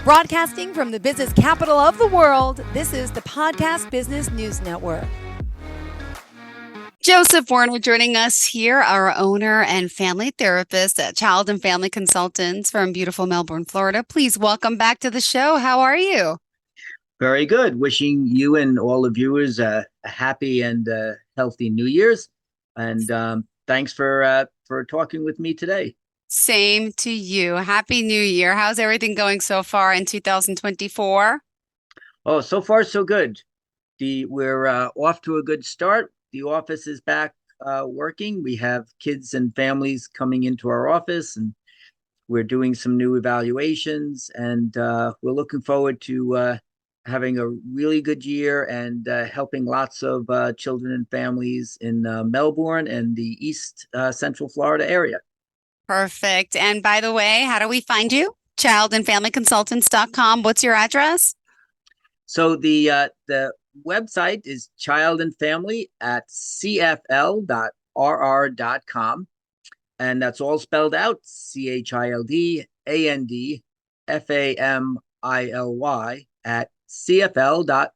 Broadcasting from the business capital of the world, this is the Podcast Business News Network. Joseph Werner joining us here, our owner and family therapist at Child and Family Consultants from beautiful Melbourne, Florida. Please welcome back to the show. How are you? Very good. Wishing you and all the viewers a happy and healthy New Year's. And thanks for talking with me today. Same to you. Happy New Year. How's everything going so far in 2024? Oh, so far so good. We're off to a good start. The office is back working. We have kids and families coming into our office, and we're doing some new evaluations. And we're looking forward to having a really good year and helping lots of children and families in Melbourne and the East Central Florida area. Perfect. And by the way, how do we find you? Childandfamilyconsultants.com. What's your address? So the website is childandfamily@cfl.rr.com, and that's all spelled out: CHILDANDFAMILY at cfl.rr.com.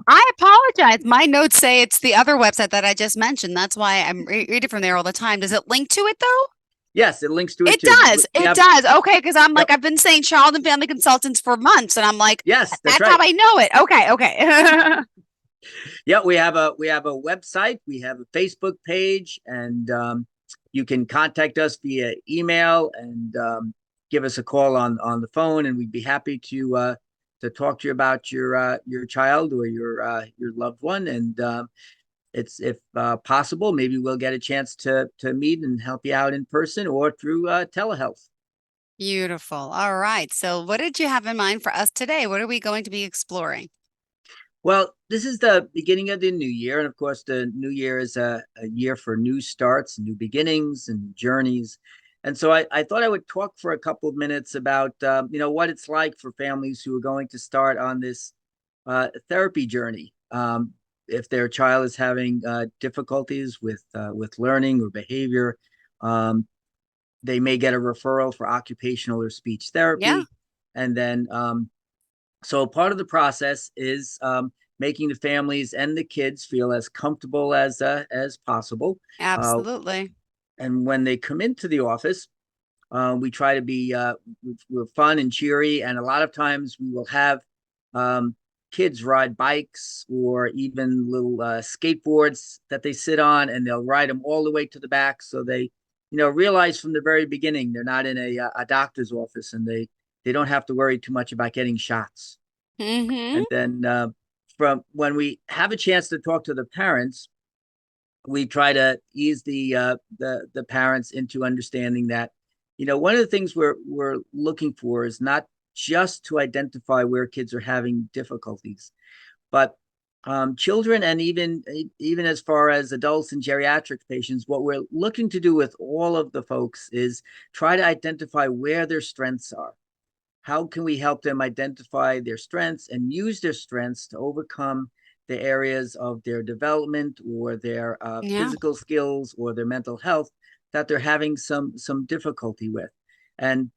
I apologize. My notes say it's the other website that I just mentioned. That's why I'm reading from there all the time. Does it link to it though? Yes, it links to it too. It does. Okay, because I'm like, I've been saying Child and Family Consultants for months, and I'm like, yes, that's right. how I know it. Okay. Yeah, we have a website, we have a Facebook page, and you can contact us via email and give us a call on the phone, and we'd be happy to talk to you about your child or your loved one. And it's, if possible, maybe we'll get a chance to meet and help you out in person or through telehealth. Beautiful. All right. So what did you have in mind for us today? What are we going to be exploring? Well, this is the beginning of the new year. And of course, the new year is a year for new starts, new beginnings and journeys. And so I thought I would talk for a couple of minutes about, what it's like for families who are going to start on this therapy journey. If their child is having difficulties with learning or behavior, they may get a referral for occupational or speech therapy. Yeah. And then, so part of the process is making the families and the kids feel as comfortable as possible. Absolutely. And when they come into the office, we try to be we're fun and cheery. And a lot of times we will have kids ride bikes or even little skateboards that they sit on, and they'll ride them all the way to the back. So they, realize from the very beginning they're not in a doctor's office, and they don't have to worry too much about getting shots. Mm-hmm. And then from when we have a chance to talk to the parents, we try to ease the parents into understanding that, one of the things we're looking for is not just to identify where kids are having difficulties, but children, and even as far as adults and geriatric patients, what we're looking to do with all of the folks is try to identify where their strengths are. How can we help them identify their strengths and use their strengths to overcome the areas of their development or their physical skills or their mental health that they're having some difficulty with? And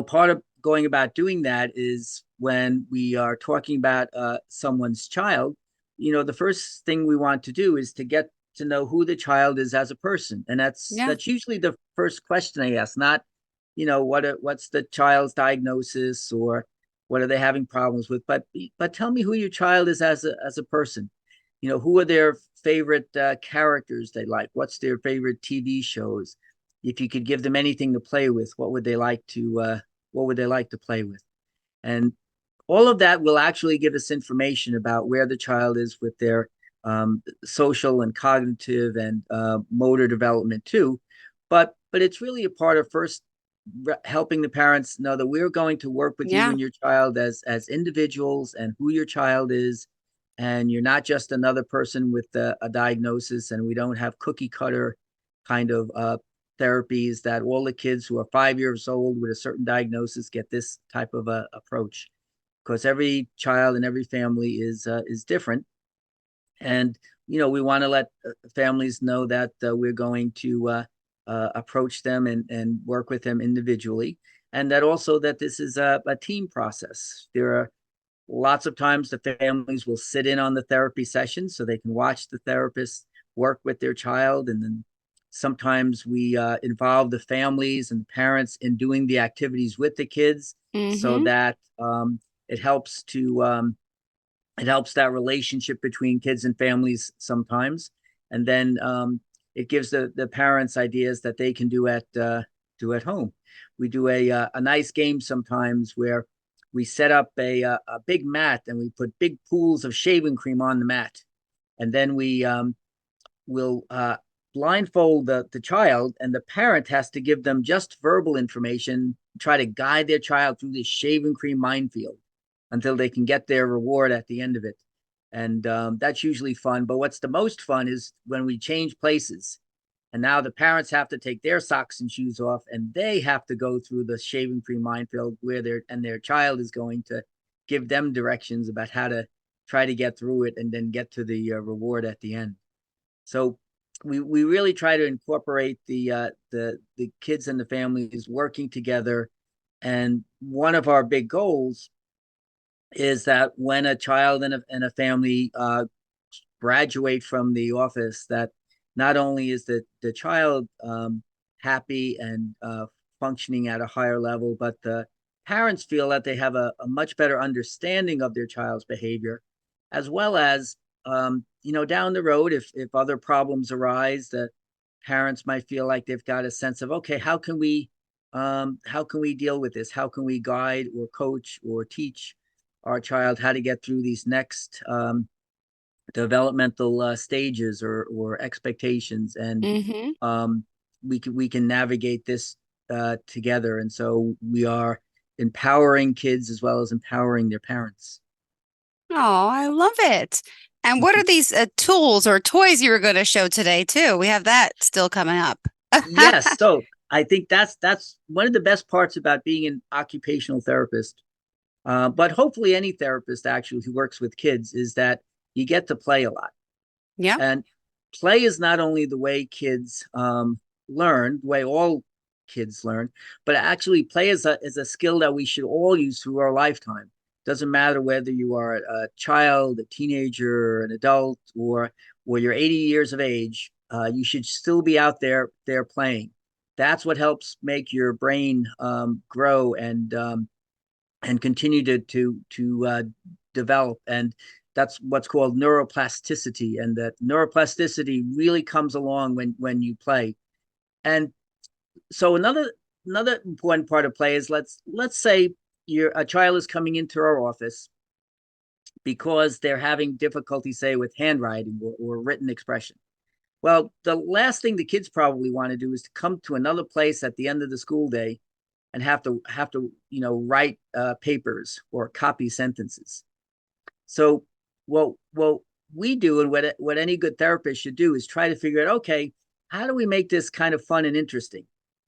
part of going about doing that is when we are talking about someone's child, the first thing we want to do is to get to know who the child is as a person. And that's usually the first question I ask, not, what's the child's diagnosis or what are they having problems with, but tell me who your child is as a person. Who are their favorite characters they like? What's their favorite TV shows? If you could give them anything to play with, what would they like to play with? And all of that will actually give us information about where the child is with their social and cognitive and motor development too. But it's really a part of first helping the parents know that we're going to work with you and your child as individuals, and who your child is, and you're not just another person with a diagnosis, and we don't have cookie cutter kind of therapies that all the kids who are 5 years old with a certain diagnosis get this type of approach, because every child and every family is different. And we want to let families know that we're going to approach them and work with them individually. and that also that this is a team process. There are lots of times the families will sit in on the therapy session so they can watch the therapist work with their child. And then sometimes we involve the families and parents in doing the activities with the kids so Mm-hmm. that it helps to it helps that relationship between kids and families sometimes. And then it gives the parents ideas that they can do at home. We do a nice game sometimes where we set up a big mat and we put big pools of shaving cream on the mat, and then we will blindfold the child, and the parent has to give them just verbal information, try to guide their child through this shaving cream minefield until they can get their reward at the end of it. And that's usually fun. But what's the most fun is when we change places. And now the parents have to take their socks and shoes off, and they have to go through the shaving cream minefield where their child is going to give them directions about how to try to get through it and then get to the reward at the end. So we really try to incorporate the kids and the families working together. And one of our big goals is that when a child and a family graduate from the office, that not only is the child happy and functioning at a higher level, but the parents feel that they have a much better understanding of their child's behavior, as well as down the road, if other problems arise, the parents might feel like they've got a sense of, okay, how can we deal with this? How can we guide or coach or teach our child how to get through these next developmental stages or expectations, and Mm-hmm. um, we can navigate this together. And so we are empowering kids as well as empowering their parents. Oh, I love it. And what are these tools or toys you were going to show today too? We have that still coming up. Yes, so I think that's one of the best parts about being an occupational therapist, but hopefully any therapist actually who works with kids, is that you get to play a lot. Yeah. And play is not only the way kids learn, the way all kids learn, but actually play is a skill that we should all use through our lifetime. Doesn't matter whether you are a child, a teenager, an adult, or you're 80 years of age. You should still be out there playing. That's what helps make your brain grow and continue to develop. And that's what's called neuroplasticity. And that neuroplasticity really comes along when you play. And so another important part of play is, let's say a child is coming into our office because they're having difficulty, say, with handwriting or written expression. Well, the last thing the kids probably want to do is to come to another place at the end of the school day and have to write papers or copy sentences. So what we do, and what any good therapist should do, is try to figure out, okay, how do we make this kind of fun and interesting?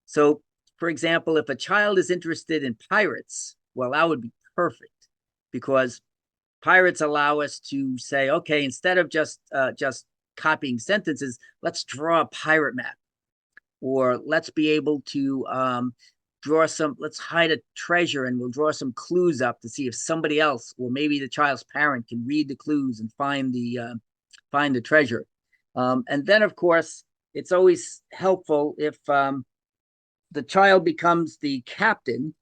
So, for example, if a child is interested in pirates, well, that would be perfect, because pirates allow us to say, okay, instead of just copying sentences, let's draw a pirate map, or let's be able to let's hide a treasure and we'll draw some clues up to see if somebody else, or maybe the child's parent, can read the clues and find the treasure. And then, of course, it's always helpful if the child becomes the captain.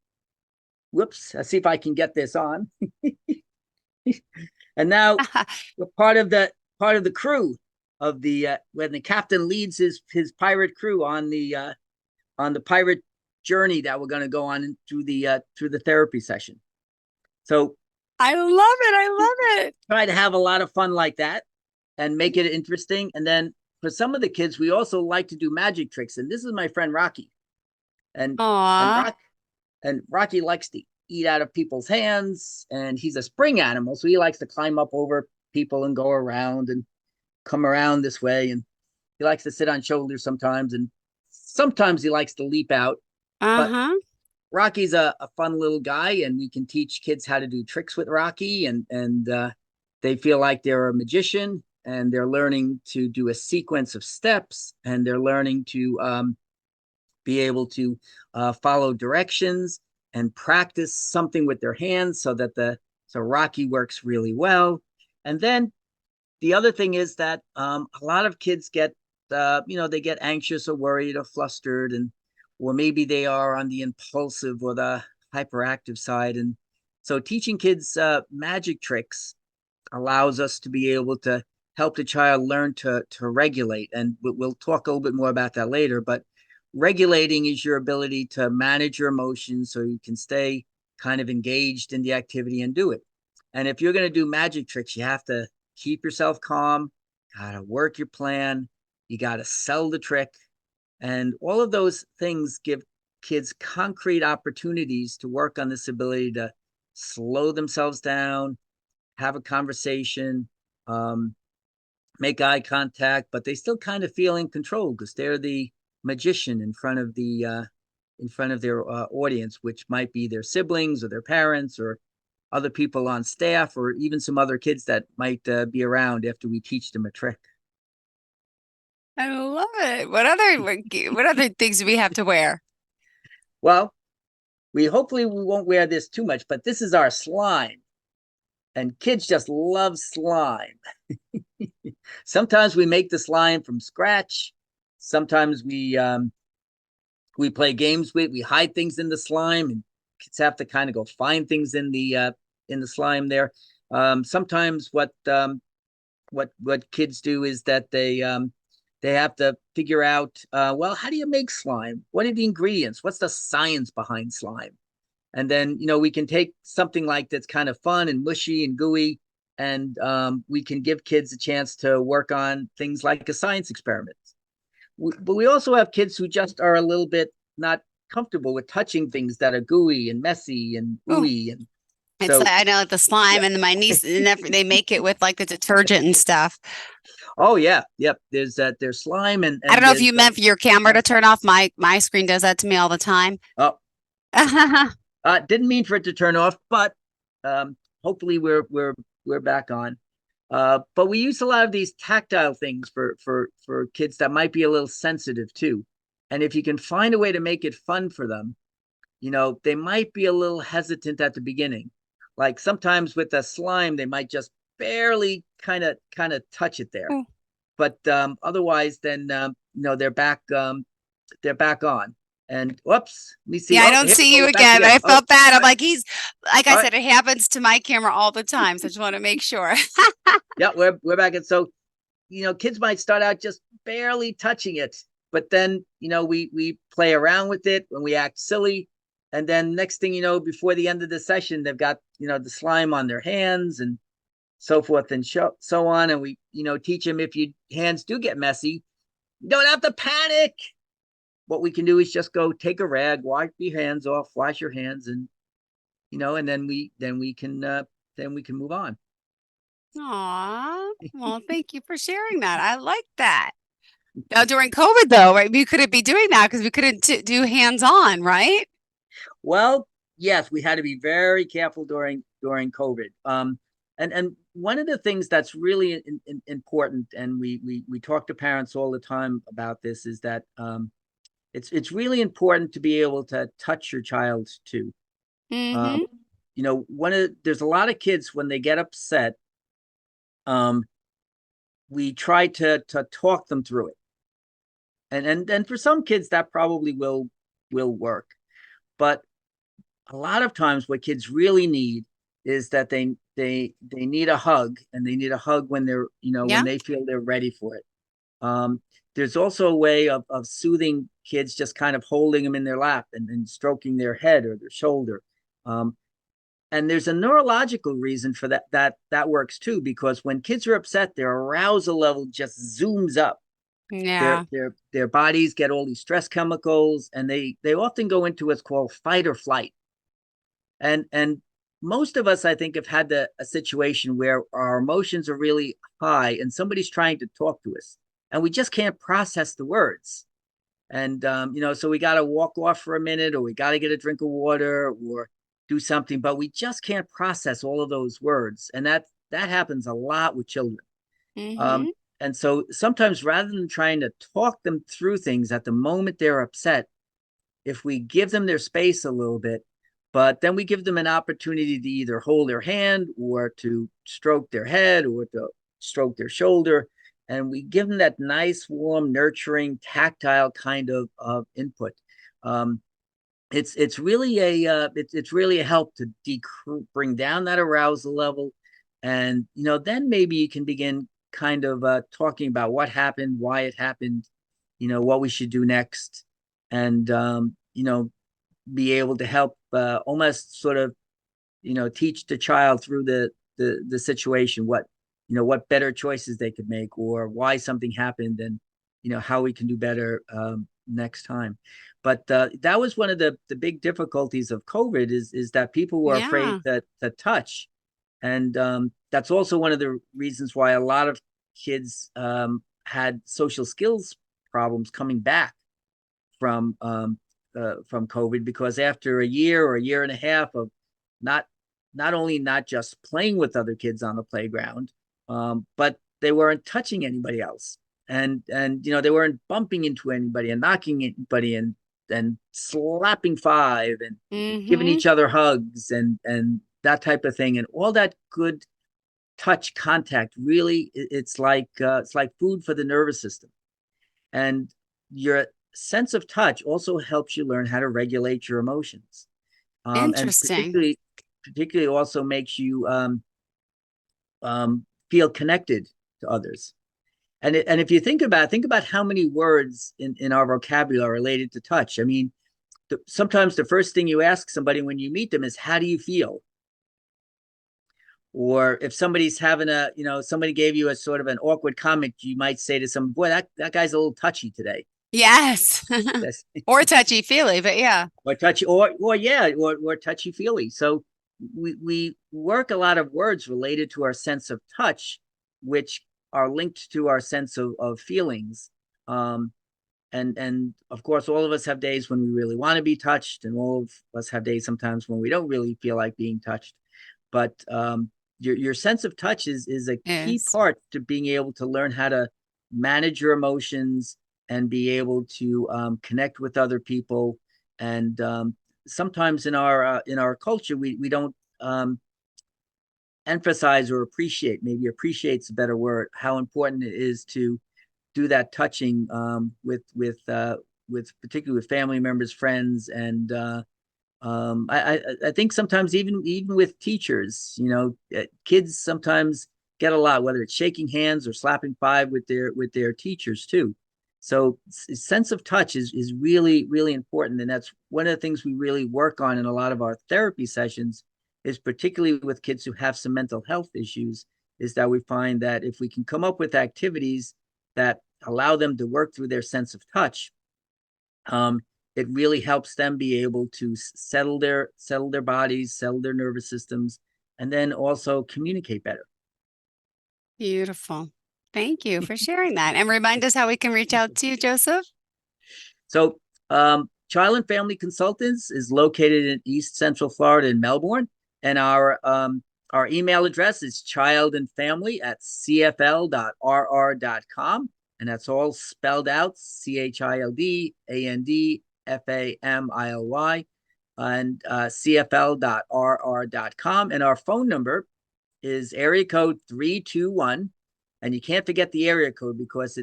Whoops, let's see if I can get this on. And now we're part of the crew of the when the captain leads his pirate crew on the pirate journey that we're going to go on through the therapy session. So I love it. I love it. try to have a lot of fun like that and make it interesting. And then for some of the kids, we also like to do magic tricks. And this is my friend Rocky, and and Aw. Rock and Rocky likes to eat out of people's hands, and he's a spring animal, so he likes to climb up over people and go around and come around this way. And he likes to sit on shoulders sometimes, and sometimes he likes to leap out. But Uh-huh. Rocky's a fun little guy, and we can teach kids how to do tricks with Rocky, and they feel like they're a magician, and they're learning to do a sequence of steps, and they're learning to be able to follow directions. and practice something with their hands so Rocky works really well. And then the other thing is that a lot of kids get they get anxious or worried or flustered, and or maybe they are on the impulsive or the hyperactive side. And so teaching kids magic tricks allows us to be able to help the child learn to regulate. And we'll talk a little bit more about that later. But regulating is your ability to manage your emotions so you can stay kind of engaged in the activity and do it. And if you're going to do magic tricks, you have to keep yourself calm, gotta work your plan, you gotta sell the trick. And all of those things give kids concrete opportunities to work on this ability to slow themselves down, have a conversation, um, make eye contact, but they still kind of feel in control because they're the magician in front of their audience, which might be their siblings or their parents or other people on staff, or even some other kids that might be around after we teach them a trick. I love it. What other things do we have to wear? Well, we hopefully we won't wear this too much, but this is our slime, and kids just love slime. Sometimes we make the slime from scratch. Sometimes we play games with. We hide things in the slime, and kids have to kind of go find things in the slime there. Sometimes what kids do is that they have to figure out well, how do you make slime? What are the ingredients? What's the science behind slime? And then we can take something like that's kind of fun and mushy and gooey, and we can give kids a chance to work on things like a science experiment. But we also have kids who just are a little bit not comfortable with touching things that are gooey and messy and Oh, ooey, and it's like, so I know like the slime yeah. and my niece and they make it with like the detergent and stuff. Oh yeah, yep. There's slime I don't and know if you there's meant for your camera to turn off. My screen does that to me all the time. oh, didn't mean for it to turn off, but hopefully we're back on. But we use a lot of these tactile things for kids that might be a little sensitive too. And if you can find a way to make it fun for them, they might be a little hesitant at the beginning. Like sometimes with the slime, they might just barely kind of touch it there. But otherwise, then they're back on. And whoops, let me see. Yeah, I Oh, don't here see we you go, back again. again. I Oh, felt bad. I'm all right, like, like I all right. said, it happens to my camera all the time. So I just want to make sure. Yeah, we're back. And so kids might start out just barely touching it, but then we play around with it when we act silly, and then next thing you know, before the end of the session, they've got the slime on their hands and so forth and so on. And we teach them, if your hands do get messy, you don't have to panic. What we can do is just go take a rag, wipe your hands off, wash your hands, and and then we can move on. Aw. Well, thank you for sharing that. I like that. Now, during COVID, though, right? We couldn't be doing that because we couldn't do hands-on, right? Well, yes, we had to be very careful during COVID. And one of the things that's really important, and we talk to parents all the time about this, is that it's really important to be able to touch your child too. Um, Mm-hmm. there's a lot of kids when they get upset. Um, we try to talk them through it, and for some kids that probably will work, but a lot of times what kids really need is that they need a hug, and they need a hug when they're when Yeah. they feel they're ready for it. There's also a way of soothing kids, just kind of holding them in their lap and stroking their head or their shoulder. um, and there's a neurological reason for that works too, because when kids are upset, their arousal level just zooms up. their Yeah. their their bodies get all these stress chemicals, and they often go into what's called fight or flight. And most of us, I think, have had a situation where our emotions are really high and somebody's trying to talk to us, and we just can't process the words. And so we got to walk off for a minute, or we got to get a drink of water or do something, but we just can't process all of those words. And that happens a lot with children. Mm-hmm. um, and so sometimes, rather than trying to talk them through things at the moment they're upset, if we give them their space a little bit, But then we give them an opportunity to either hold their hand or to stroke their head or to stroke their shoulder. And we give them that nice, warm, nurturing, tactile kind of input. Um, it's really it's really a help to bring down that arousal level, and then maybe you can begin kind of talking about what happened, why it happened, what we should do next, and be able to help almost sort of teach the child through the situation what better choices they could make or why something happened, and how we can do better next time. But that was one of the big difficulties of COVID is that people were afraid Yeah. to touch, and that's also one of the reasons why a lot of kids had social skills problems coming back from COVID, because after a year or a year and a half of not not only not just playing with other kids on the playground, but they weren't touching anybody else, and they weren't bumping into anybody and knocking anybody and slapping five and giving Mm-hmm. each other hugs and that type of thing, and all that good touch contact. Really, it's like food for the nervous system, and your sense of touch also helps you learn how to regulate your emotions, and Interesting. particularly also makes you feel connected to others. And if you think about how many words in our vocabulary are related to touch. I mean, sometimes the first thing you ask somebody when you meet them is, how do you feel? Or if somebody's having somebody gave you a sort of an awkward comment, you might say to someone, boy, that guy's a little touchy today. Yes. That's Or touchy feely, but yeah. or touchy, or touchy feely. So we work a lot of words related to our sense of touch, which are linked to our sense of feelings. Um, and of course, all of us have days when we really want to be touched, and all of us have days sometimes when we don't really feel like being touched. But your sense of touch is a key Is. part to being able to learn how to manage your emotions and be able to connect with other people. And sometimes in our culture, we don't emphasize or appreciate, maybe appreciate's a better word, how important it is to do that touching with particularly with family members, friends, and I think sometimes even with teachers, kids sometimes get a lot, whether it's shaking hands or slapping five with their teachers too. So sense of touch is really really important, and that's one of the things we really work on in a lot of our therapy sessions. Is particularly with kids who have some mental health issues, is that we find that if we can come up with activities that allow them to work through their sense of touch, it really helps them be able to settle their bodies, settle their nervous systems, and then also communicate better. Beautiful. Thank you for sharing that. And remind us how we can reach out to you, Joseph. So, Child and Family Consultants is located in East Central Florida in Melbourne, and our email address is childandfamily@cfl.rr.com, and that's all spelled out: CHILDANDFAMILY, and cfl.rr.com. And our phone number is area code 321, and you can't forget the area code because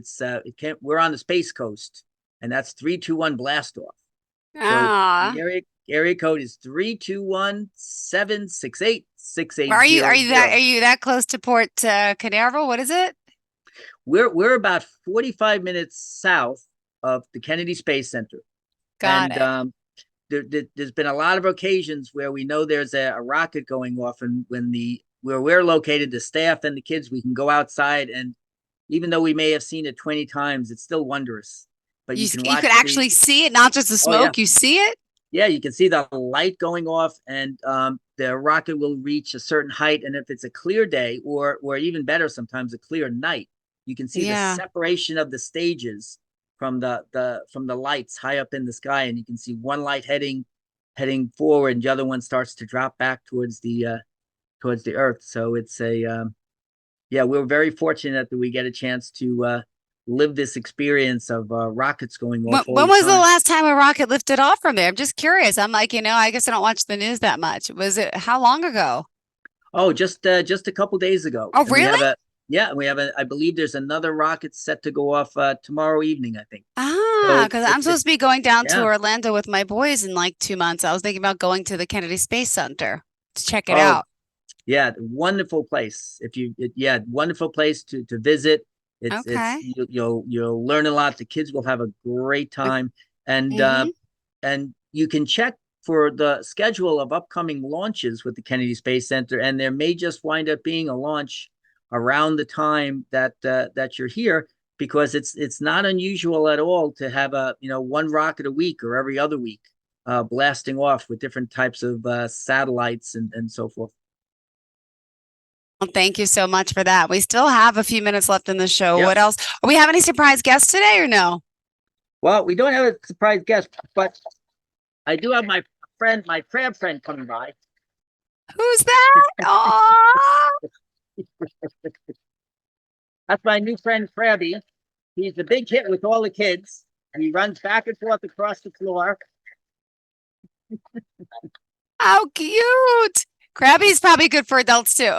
we're on the Space Coast, and that's 321 blast off. So the Ah, area code is 321-768-6800. are you that close to Port Canaveral? What is it? We're about 45 minutes south of the Kennedy Space Center, Got and it. there's been a lot of occasions where we know there's a rocket going off, and where we're located, the staff and the kids, we can go outside, and even though we may have seen it 20 times, it's still wondrous. But you can You could watch actually see it, not just the oh yeah, smoke. You see it? yeah, you can see the light going off, and the rocket will reach a certain height, and if it's a clear day, or even better, sometimes a clear night, you can see the Yeah. separation of the stages from the lights high up in the sky, and you can see one light heading forward, and the other one starts to drop back towards the earth. So it's a yeah, we're very fortunate that we get a chance to live this experience of rockets going When, off all when the was the time. last time a rocket lifted off from there? I'm just curious. I'm like, I guess I don't watch the news that much. Was it how long ago? Oh, just a couple days ago, Oh, and we really? have I believe there's another rocket set to go off tomorrow evening, I think. Ah, So because I'm supposed it's to be going down to yeah. Orlando with my boys in like 2 months. I was thinking about going to the Kennedy Space Center to check it Oh, out. yeah, wonderful place. Yeah, wonderful place to visit. It's Okay. you'll learn a lot. The kids will have a great time, and Mm-hmm. you can check for the schedule of upcoming launches with the Kennedy Space Center, and there may just wind up being a launch around the time that you're here, because it's not unusual at all to have a one rocket a week or every other week blasting off with different types of satellites and so forth. Well, thank you so much for that. We still have a few minutes left in the show. Yep. What else? We have any surprise guests today or no? Well, we don't have a surprise guest, but I do have my crab friend coming by. Who's that? Oh, That's my new friend Krabby. He's the big hit with all the kids. He runs back and forth across the floor. how cute. Krabby's probably good for adults too.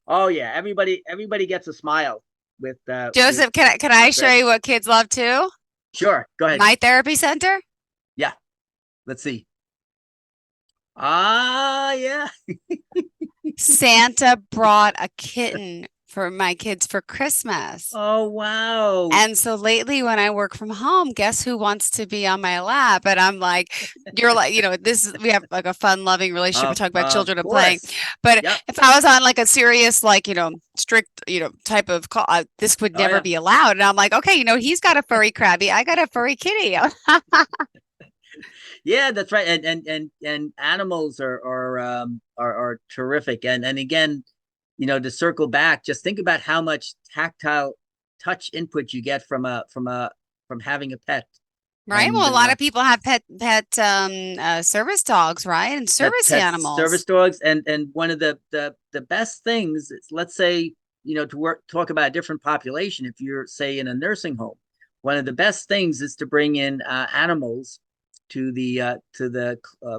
Oh yeah, everybody gets a smile with Joseph, can I show Krabby. you what kids love too? Sure, go ahead. My therapy center. Yeah, let's see. Ah, yeah. Santa brought a kitten for my kids for Christmas. Oh wow. And so lately, when I work from home, guess who wants to be on my lap? And I'm like, you're like, we have like a fun, loving relationship. We talk about Of children and playing. course. But Yep. if I was on like a serious, like, strict, type of call, this would Oh never yeah. be allowed. And I'm like, okay, he's got a furry Krabby. I got a furry kitty. Yeah, that's right. And animals are terrific. And again, to circle back, just think about how much tactile touch input you get from having a pet. Right. And Well, a lot of people have pet service dogs, right? And service pet service animals. dogs, and one of the best things is, let's say, talk about a different population. If you're, say, in a nursing home, one of the best things is to bring in animals to the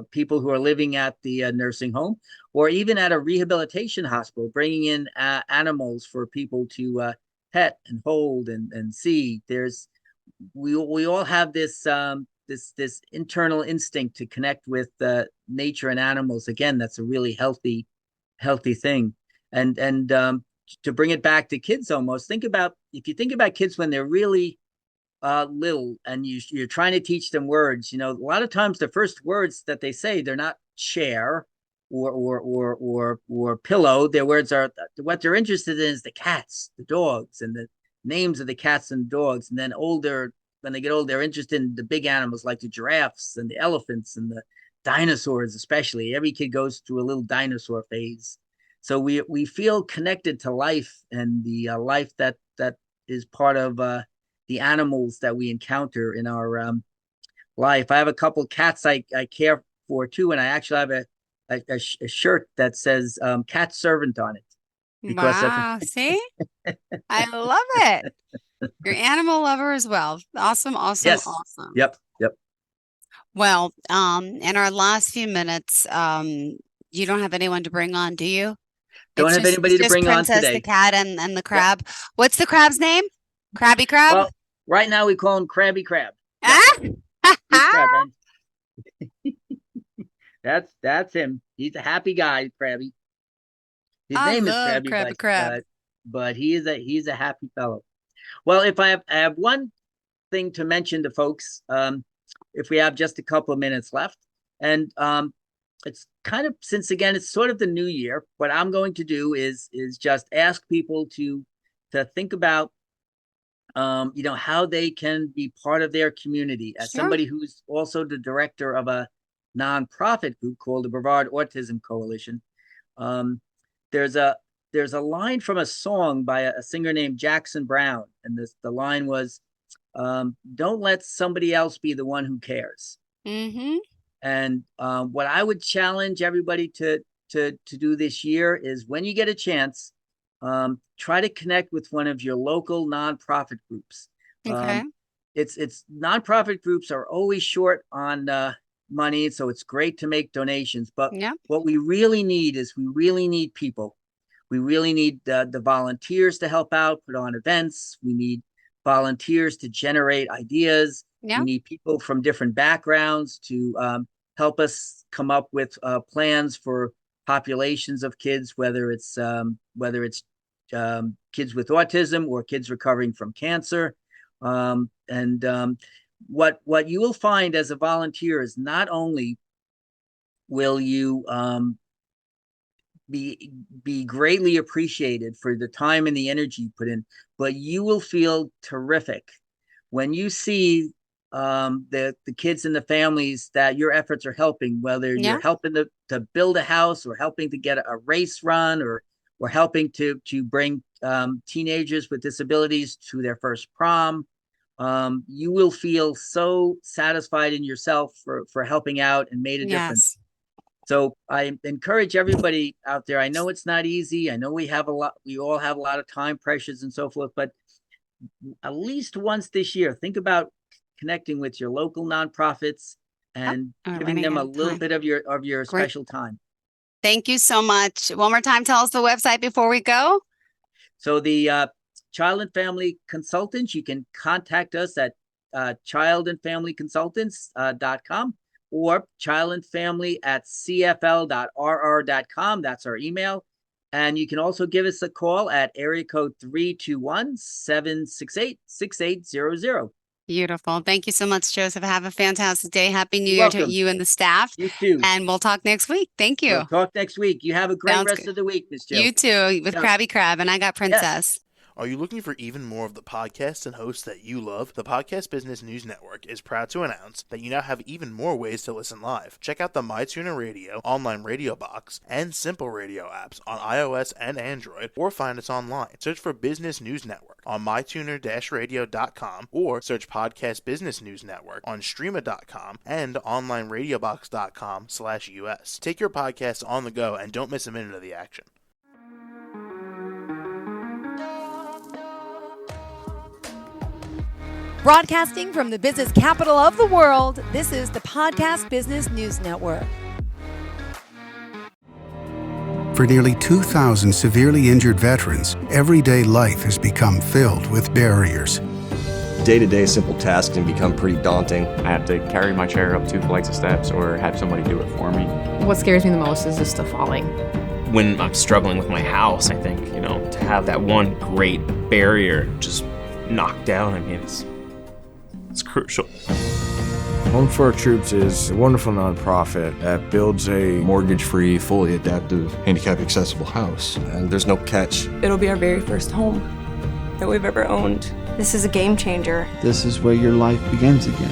people who are living at the nursing home, or even at a rehabilitation hospital, bringing in animals for people to pet and hold and see. We all have this internal instinct to connect with nature and animals. Again, that's a really healthy thing. And to bring it back to kids, almost if you think about kids when they're really little, and you're trying to teach them words. A lot of times the first words that they say, they're not chair or pillow. Their words are, what they're interested in is the cats, the dogs, and the names of the cats and dogs. And then when they get older, they're interested in the big animals like the giraffes and the elephants and the dinosaurs. Especially, every kid goes through a little dinosaur phase. So we feel connected to life, and the life that is part of the animals that we encounter in our life. I have a couple cats I care for too, and I actually have a shirt that says cat servant on it, because of Wow. See? I love it. Your animal lover as well. Awesome, awesome, yes. awesome. Yep. Well, in our last few minutes, you don't have anyone to bring on, do you? Don't It's have just it's anybody to just bring on Princess the today. cat and the Yep. crab. What's the crab's name? Krabby Crab? Well, right now we call him Krabby Crab. Yep. Big Ah! crab. And that's him. He's a happy guy, Krabby. His I name is love Krabby, Krabby Crab. but he's a happy fellow. Well, if I have one thing to mention to folks, if we have just a couple of minutes left, and it's kind of, since again it's sort of the new year, what I'm going to do is just ask people to think about how they can be part of their community. As Sure. somebody who's also the director of a nonprofit group called the Brevard Autism Coalition, um, there's a line from a song by a singer named Jackson Brown, and the line was, "Don't let somebody else be the one who cares." Mm-hmm. And what I would challenge everybody to do this year is, when you get a chance, try to connect with one of your local nonprofit groups. Okay. It's nonprofit groups are always short on money, so it's great to make donations. But Yeah. what we really need is we really need people. We really need the volunteers to help out, put on events. We need volunteers to generate ideas. Yeah. We need people from different backgrounds to help us come up with plans for populations of kids, whether it's kids with autism or kids recovering from cancer. What you will find as a volunteer is not only will you be greatly appreciated for the time and the energy you put in, but you will feel terrific when you see the kids and the families that your efforts are helping, whether Yeah. you're helping to build a house or helping to get a race run or helping to bring teenagers with disabilities to their first prom. You will feel so satisfied in yourself for helping out and made a difference. Yes. So I encourage everybody out there. I know it's not easy. I know we all have a lot of time pressures and so forth, but at least once this year, think about connecting with your local nonprofits and giving them a little bit of your special time. Thank you so much. One more time, tell us the website before we go. So the Child and Family Consultants, you can contact us at childandfamilyconsultants.com or childandfamily@cfl.rr.com. That's our email. And you can also give us a call at area code 321-768-6800. Beautiful. Thank you so much, Joseph. Have a fantastic day. Happy New You're Year to welcome. you and the staff. You too. And we'll talk next week. Thank you. We'll talk next week. You have a great Sounds rest good. of the week, Miss Jill. You too, with Krabby Crab, and I got Princess. Are you looking for even more of the podcasts and hosts that you love? The Podcast Business News Network is proud to announce that you now have even more ways to listen live. Check out the MyTuner Radio, online radio box, and Simple Radio apps on iOS and Android, or find us online. Search for Business News Network on mytuner-radio.com or search Podcast Business News Network on streama.com and onlineradiobox.com/US. Take your podcast on the go and don't miss a minute of the action. Broadcasting from the business capital of the world, this is the Podcast Business News Network. For nearly 2,000 severely injured veterans, everyday life has become filled with barriers. Day-to-day simple tasks can become pretty daunting. I have to carry my chair up 2 flights of steps or have somebody do it for me. What scares me the most is just the falling. When I'm struggling with my house, I think, to have that one great barrier just knocked down, it's crucial. Home for Our Troops is a wonderful nonprofit that builds a mortgage-free, fully adaptive, handicap-accessible house. And there's no catch. It'll be our very first home that we've ever owned. This is a game changer. This is where your life begins again.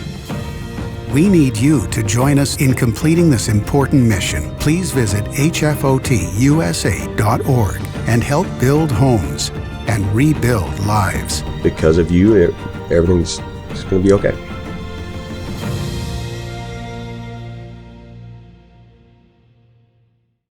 We need you to join us in completing this important mission. Please visit hfotusa.org and help build homes and rebuild lives. Because of you, everything's going to be okay.